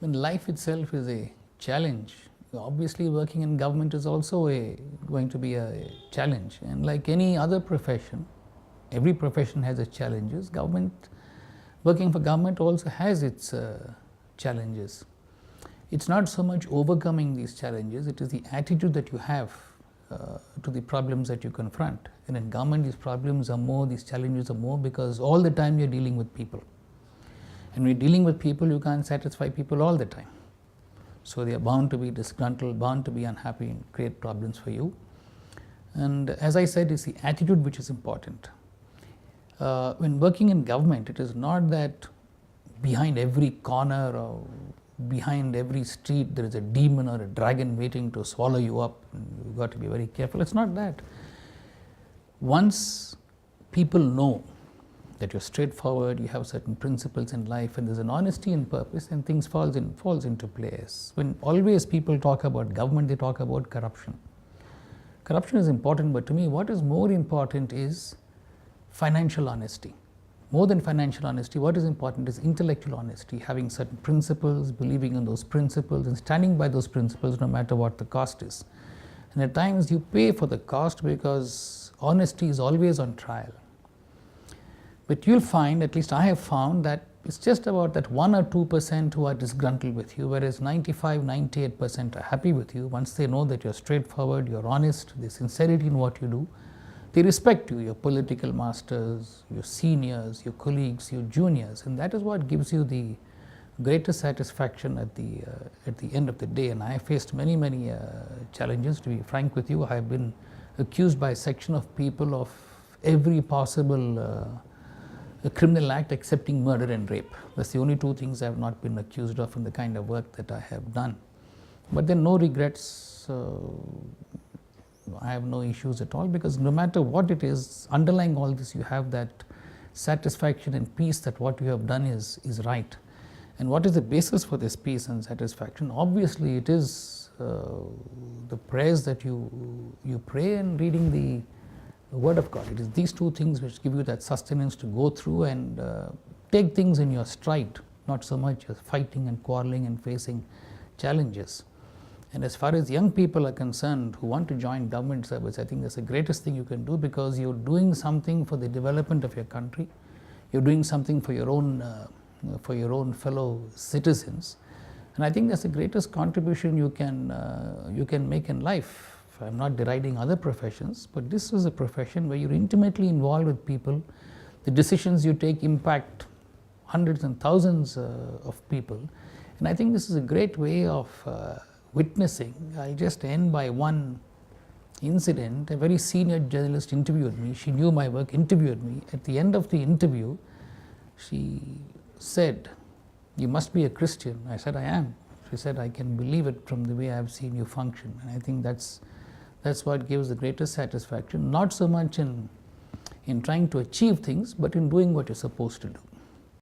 when life itself is a challenge, obviously working in government is also going to be a challenge. And like any other profession, every profession has its challenges. Working for government also has its challenges. It's not so much overcoming these challenges, it is the attitude that you have to the problems that you confront. And in government, these problems are more, these challenges are more, because all the time you're dealing with people. And when you're dealing with people, you can't satisfy people all the time. So they are bound to be disgruntled, bound to be unhappy, and create problems for you. And as I said, it's the attitude which is important. When working in government, it is not that behind every corner or behind every street there is a demon or a dragon waiting to swallow you up. You've got to be very careful. It's not that. Once people know that you're straightforward, you have certain principles in life, and there's an honesty and purpose, and things falls into place. When always people talk about government, they talk about corruption. Corruption is important, but to me, what is more important is financial honesty. More than financial honesty, what is important is intellectual honesty, having certain principles, believing in those principles, and standing by those principles no matter what the cost is. And at times you pay for the cost because honesty is always on trial. But you'll find, at least I have found, that it's just about that 1 or 2% who are disgruntled with you, whereas 95, 98% are happy with you. Once they know that you're straightforward, you're honest, there's sincerity in what you do, they respect you, your political masters, your seniors, your colleagues, your juniors, and that is what gives you the greatest satisfaction at the end of the day. And I have faced many challenges, to be frank with you. I have been accused by a section of people of every possible criminal act excepting murder and rape. That's the only two things I have not been accused of in the kind of work that I have done. But then no regrets. I have no issues at all, because no matter what it is, underlying all this, you have that satisfaction and peace that what you have done is right. And what is the basis for this peace and satisfaction? Obviously, it is the prayers that you pray and reading the Word of God. It is these two things which give you that sustenance to go through and take things in your stride, not so much as fighting and quarreling and facing challenges. And as far as young people are concerned who want to join government service, I think that's the greatest thing you can do, because you're doing something for the development of your country. You're doing something for your own fellow citizens, and I think that's the greatest contribution you can make in life. I'm not deriding other professions, but this is a profession where you're intimately involved with people. The decisions you take impact hundreds and thousands of people, and I think this is a great way of witnessing. I just end by one incident. A very senior journalist interviewed me. She knew my work, interviewed me. At the end of the interview, she said, "You must be a Christian." I said, "I am." She said, "I can believe it from the way I've seen you function." And I think that's what gives the greatest satisfaction, not so much in trying to achieve things, but in doing what you're supposed to do.